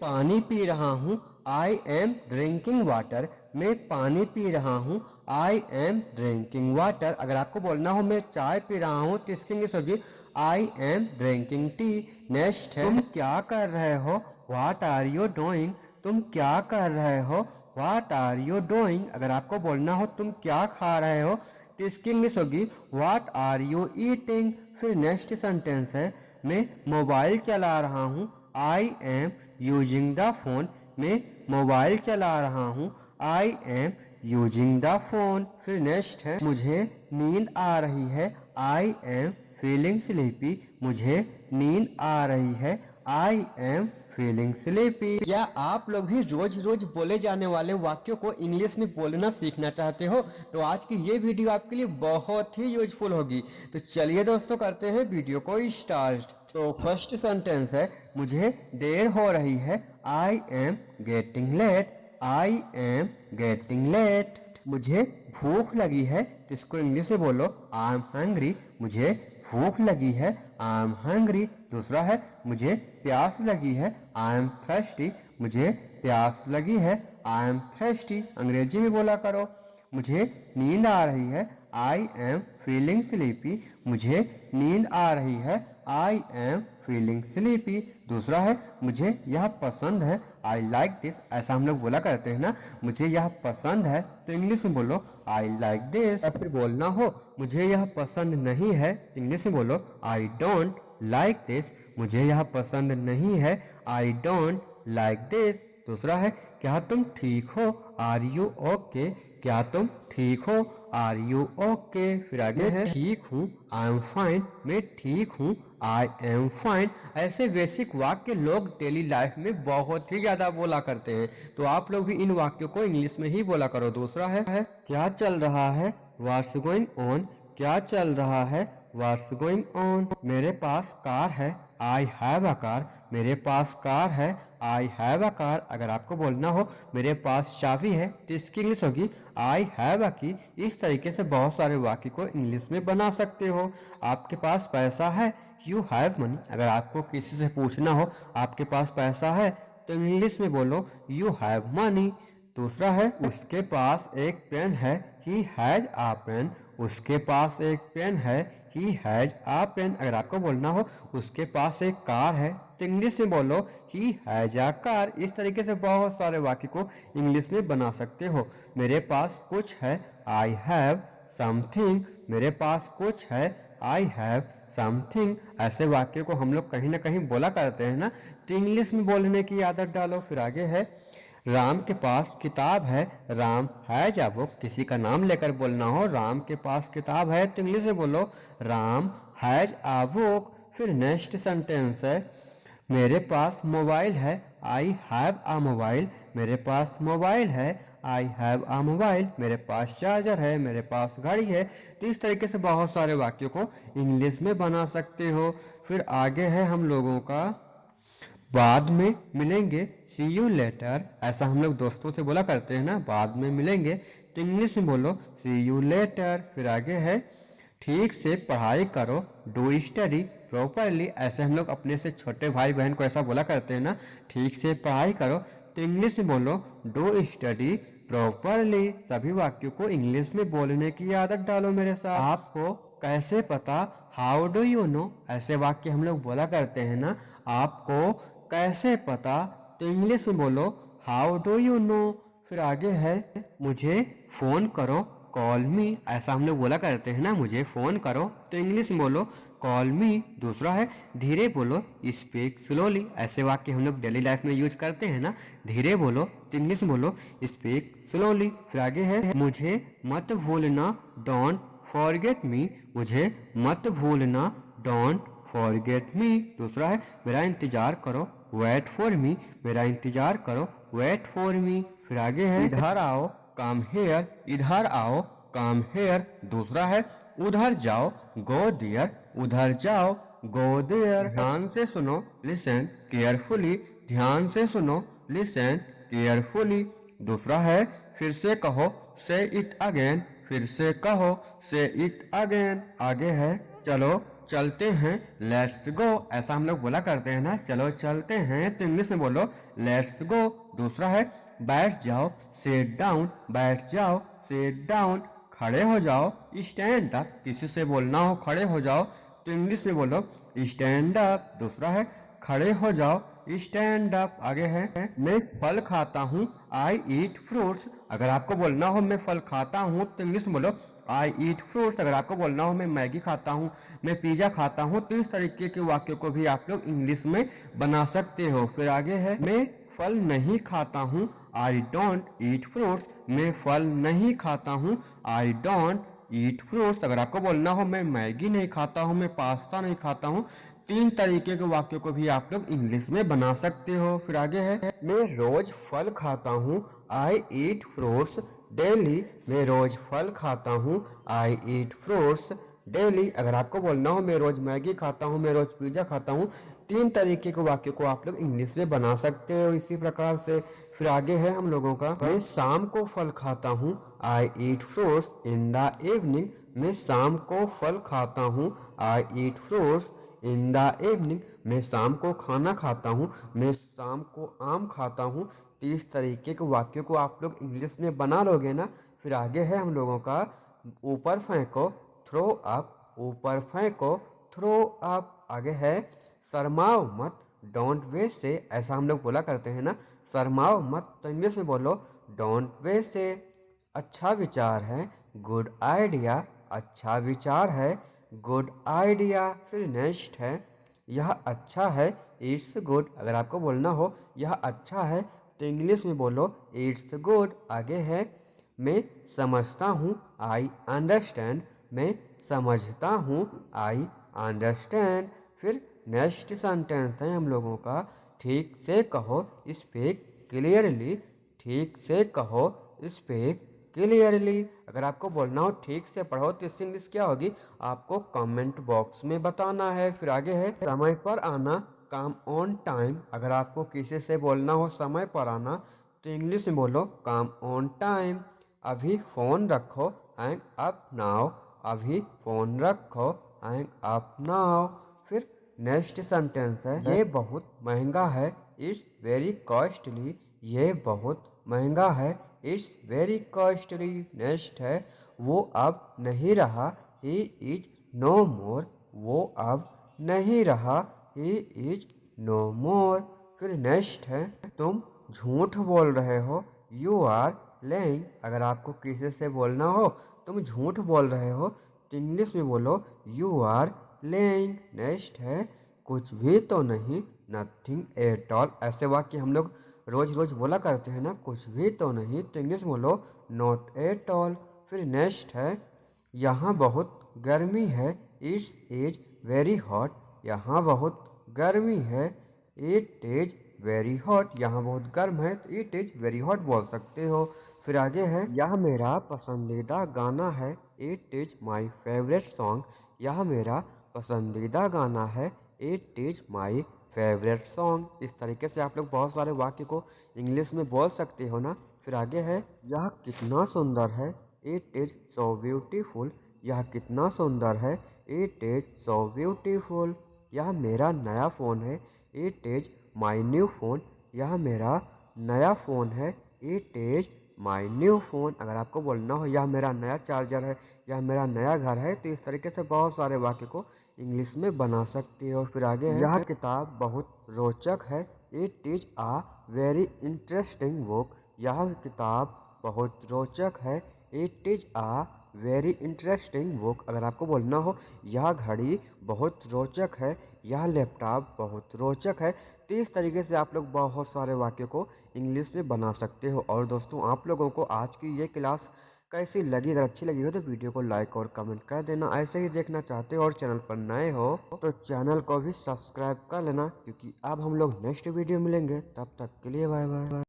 पानी पी रहा हूँ, आई एम ड्रिंकिंग वाटर। मैं पानी पी रहा हूँ, आई एम ड्रिंकिंग वाटर। अगर आपको बोलना हो मैं चाय पी रहा हूँ तो इसकी इंग्लिश होगी I am drinking tea. Next है तुम क्या कर रहे हो, व्हाट आर यू डूइंग। तुम क्या कर रहे हो, व्हाट आर यू डूइंग। अगर आपको बोलना हो तुम क्या खा रहे हो तो इसकी इंग्लिश होगी व्हाट आर यू ईटिंग। फिर नेक्स्ट सेंटेंस है मैं मोबाइल चला रहा हूँ, I am using the phone. मैं मोबाइल चला रहा हूँ, I am using the phone. फिर नेक्स्ट है मुझे नींद आ रही है, आई एम फीलिंग स्लीपी। मुझे नींद आ रही है, आई एम फीलिंग स्लीपी। क्या आप लोग भी रोज रोज बोले जाने वाले वाक्यों को इंग्लिश में बोलना सीखना चाहते हो तो आज की ये वीडियो आपके लिए बहुत ही यूजफुल होगी। तो चलिए दोस्तों करते हैं वीडियो को स्टार्ट। तो फर्स्ट सेंटेंस है मुझे देर हो रही है, I am getting late. I am getting late. मुझे भूख लगी है तो इसको इंग्लिश में बोलो आई एम हंग्री। मुझे भूख लगी है, आई एम हंग्री। दूसरा है मुझे प्यास लगी है, आई एम थर्स्टी। मुझे प्यास लगी है, आई एम थर्स्टी। अंग्रेजी में बोला करो। मुझे नींद आ रही है, आई एम फीलिंग स्लीपी। मुझे नींद आ रही है, आई एम फीलिंग स्लीपी। दूसरा है मुझे यह पसंद है, आई लाइक दिस। ऐसा हम लोग बोला करते हैं ना, मुझे यह पसंद है तो इंग्लिश में बोलो आई लाइक दिस। या फिर बोलना हो मुझे यह पसंद नहीं है तो इंग्लिश में बोलो आई डोंट लाइक दिस। मुझे यह पसंद नहीं है, आई डोंट लाइक दिस। दूसरा है क्या तुम ठीक हो, आर यू ओके। क्या तुम ठीक हो, आर यू ओके। फिर आगे है ठीक हूँ, आई एम फाइन। मैं ठीक हूँ, आई एम फाइन। ऐसे बेसिक वाक्य लोग डेली लाइफ में बहुत ही ज्यादा बोला करते हैं तो आप लोग भी इन वाक्यों को इंग्लिश में ही बोला करो। दूसरा है क्या चल रहा है, व्हाट्स गोइंग ऑन। क्या चल रहा है, व्हाट्स गोइंग ऑन। मेरे पास कार है, आई हैव अ कार। मेरे पास कार है, आई हैव अ कार। अगर आपको बोलना हो मेरे पास चाबी है तो इसकी इंग्लिश होगी आई हैव अ की। इस तरीके से बहुत सारे वाक्य को इंग्लिश में बना सकते हो। आपके पास पैसा है, यू हैव मनी। अगर आपको किसी से पूछना हो आपके पास पैसा है तो इंग्लिश में बोलो यू हैव मनी। दूसरा है उसके पास एक पेन है, ही हैज आ पेन। उसके पास एक पेन है, ही हैज आ पेन। अगर आपको बोलना हो उसके पास एक कार है तो इंग्लिश में बोलो ही हैज आ कार। इस तरीके से बहुत सारे वाक्य को इंग्लिश में बना सकते हो। मेरे पास कुछ है, आई हैव समथिंग। मेरे पास कुछ है, आई हैव समथिंग। ऐसे वाक्य को हम लोग कहीं ना कहीं बोला करते हैं ना तो इंग्लिश में बोलने की आदत डालो। फिर आगे है राम के पास किताब है, राम हैज अ बुक। किसी का नाम लेकर बोलना हो राम के पास किताब है तो इंग्लिश में बोलो राम हैज अ बुक। फिर नेक्स्ट सेंटेंस है मेरे पास मोबाइल है, आई हैव अ मोबाइल। मेरे पास मोबाइल है, आई हैव अ मोबाइल। मेरे पास चार्जर है, मेरे पास घड़ी है। तो इस तरीके से बहुत सारे वाक्यों को इंग्लिश में बना सकते हो। फिर आगे है हम लोगों का बाद में मिलेंगे, सी यू लेटर। ऐसा हम लोग दोस्तों से बोला करते हैं ना, बाद में मिलेंगे तो इंग्लिश में बोलो सी यू लेटर। फिर आगे है ठीक से पढ़ाई करो, डू स्टडी प्रॉपरली। ऐसे हम लोग अपने से छोटे भाई बहन को ऐसा बोला करते हैं ना, ठीक से पढ़ाई करो तो इंग्लिश में बोलो डू स्टडी प्रॉपरली। सभी वाक्यों को इंग्लिश में बोलने की आदत डालो मेरे साथ। आपको कैसे पता, हाउ डू यू नो। ऐसे वाक्य हम लोग बोला करते हैं ना, आपको कैसे पता तो इंग्लिश में बोलो हाउ डू यू नो। फिर आगे है मुझे फोन करो, कॉल मी। ऐसा हम लोग बोला करते हैं ना, मुझे फोन करो तो इंग्लिश में बोलो कॉल मी। दूसरा है धीरे बोलो, स्पीक स्लोली। ऐसे वाक्य हम लोग डेली लाइफ में यूज करते हैं ना, धीरे बोलो तो इंग्लिश में बोलो स्पीक स्लोली। फिर आगे है मुझे मत भूलना, डोंट फॉरगेट मी। मुझे मत भूलना, डोंट फॉरगेट मी। दूसरा है मेरा इंतजार करो, वेट फॉर मी। मेरा इंतजार करो, वेट फॉर मी। फिर आगे है इधर आओ, कम हेयर। इधर आओ, कम हेयर। दूसरा है उधर जाओ, गो देयर। उधर जाओ, गो देयर। ध्यान से सुनो, लिसन केयरफुली। ध्यान से सुनो, लिसन केयरफुली। दूसरा है फिर से कहो, से इट अगेन। फिर से कहो, से इट अगेन। आगे है चलो चलते हैं, लेट्स गो। ऐसा हम लोग बोला करते हैं ना, चलो चलते हैं, तो इंग्लिश में बोलो लेट्स गो। दूसरा है बैठ जाओ, सिट डाउन, बैठ जाओ, सिट डाउन। खड़े हो जाओ, स्टैंड अप। किसी से बोलना हो खड़े हो जाओ तो इंग्लिश में बोलो स्टैंड अप। दूसरा है खड़े हो जाओ, स्टैंड अप। आगे है मैं फल खाता हूँ, आई ईट फ्रूट्स। अगर आपको बोलना हो मैं फल खाता हूँ तो इंग्लिश में बोलो आई ईट फ्रूट्स। अगर आपको बोलना हो मैं मैगी खाता हूँ, मैं पिज़्ज़ा खाता हूँ, तो इस तरीके के वाक्यों को भी आप लोग इंग्लिश में बना सकते हो। फिर आगे है मैं फल नहीं खाता हूँ, आई डोंट ईट फ्रूट्स। मैं फल नहीं खाता हूँ, आई डोंट ईट फ्रूट्स। अगर आपको बोलना हो मैं मैगी नहीं खाता हूँ, मैं पास्ता नहीं खाता हूँ, तीन तरीके के वाक्यों को भी आप लोग इंग्लिश में बना सकते हो। फिर आगे है मैं रोज फल खाता हूँ, आई ईट फ्रूट्स डेली। मैं रोज फल खाता हूँ, आई ईट फ्रूट्स डेली। अगर आपको बोलना हो मैं रोज मैगी खाता हूँ, मैं रोज पिज्जा खाता हूँ, तीन तरीके के वाक्यों को आप लोग इंग्लिश में बना सकते हो इसी प्रकार से। फिर आगे है हम लोगों का मैं शाम को फल खाता हूँ, I eat fruits in the evening. मैं शाम को फल खाता हूँ, I eat fruits in the evening. मैं शाम को खाना खाता हूँ, मैं शाम को आम खाता हूँ। तो इस तरीके के वाक्यों को आप लोग इंग्लिश में बना लोगे ना। फिर आगे है हम लोगों का ऊपर फेंको, थ्रो अप, ऊपर फेंको, थ्रो अप। आगे है शर्माओ मत, डोंट वे से। ऐसा हम लोग बोला करते हैं ना, शर्माओ मत, तो इंग्लिश में बोलो डोंट वे से। अच्छा विचार है, गुड आइडिया, अच्छा विचार है, गुड आइडिया। फिर नेक्स्ट है यह अच्छा है, इट्स गुड। अगर आपको बोलना हो यह अच्छा है तो इंग्लिश में बोलो इट्स गुड। आगे है मैं समझता हूँ, आई अंडरस्टैंड। मैं समझता हूँ, आई अंडरस्टैंड। फिर नेक्स्ट सेंटेंस है हम लोगों का ठीक से कहो, स्पीक क्लियरली। ठीक से कहो, स्पीक क्लियरली। अगर आपको बोलना हो ठीक से पढ़ो तो इसकी इंग्लिश क्या होगी, आपको कमेंट बॉक्स में बताना है। फिर आगे है समय पर आना, काम ऑन टाइम। अगर आपको किसी से बोलना हो समय पर आना तो इंग्लिश में बोलो काम ऑन टाइम। अभी फ़ोन रखो, हैंग अप नाउ। अभी फ़ोन रखो, हैंग अप नाउ। फिर नेक्स्ट सेंटेंस है ये बहुत महंगा है, इट्स वेरी कॉस्टली। ये बहुत महंगा है, इट्स वेरी कॉस्टली। नेक्स्ट है वो अब नहीं रहा, ही इज नो मोर। वो अब नहीं रहा, ही इज नो मोर। फिर नेक्स्ट है तुम झूठ बोल रहे हो, यू आर लेइंग। अगर आपको किसी से बोलना हो तुम झूठ बोल रहे हो तो इंग्लिश में बोलो यू आर लेइंग। नेक्स्ट है कुछ भी तो नहीं, नथिंग एट ऑल। ऐसे वाक्य हम लोग रोज रोज बोला करते हैं ना, कुछ भी तो नहीं, तो इंग्लिश बोलो नॉट एट ऑल। फिर नेक्स्ट है यहाँ बहुत गर्मी है, इट्स इज वेरी हॉट। यहाँ बहुत गर्मी है, इट इज वेरी हॉट। यहाँ बहुत गर्म है तो इट इज वेरी हॉट बोल सकते हो। फिर आगे है यह मेरा पसंदीदा गाना है, it is my favourite song. यह मेरा पसंदीदा गाना है, it is my favourite song. इस तरीके से आप लोग बहुत सारे वाक्य को इंग्लिश में बोल सकते हो ना। फिर आगे है यह कितना सुंदर है, इट इज सो ब्यूटीफुल। यह कितना सुंदर है, इट इज सो ब्यूटीफुल। यह मेरा नया फ़ोन है, it is my new phone. यह मेरा नया फ़ोन है, it is my new phone. अगर आपको बोलना हो यह मेरा नया चार्जर है, यह मेरा नया घर है, तो इस तरीके से बहुत सारे वाक्य को इंग्लिश में बना सकते हो। फिर आगे है यह किताब बहुत रोचक है, it is a very interesting book. यह किताब बहुत रोचक है, it is a very interesting book. अगर आपको बोलना हो यह घड़ी बहुत रोचक है, यह लैपटॉप बहुत रोचक है, तो इस तरीके से आप लोग बहुत सारे वाक्यों को इंग्लिश में बना सकते हो। और दोस्तों आप लोगों को आज की ये क्लास कैसी लगी, अगर अच्छी लगी हो तो वीडियो को लाइक और कमेंट कर देना। ऐसे ही देखना चाहते हो और चैनल पर नए हो तो चैनल को भी सब्सक्राइब कर लेना, क्योंकि अब हम लोग नेक्स्ट वीडियो मिलेंगे। तब तक के लिए बाय बाय।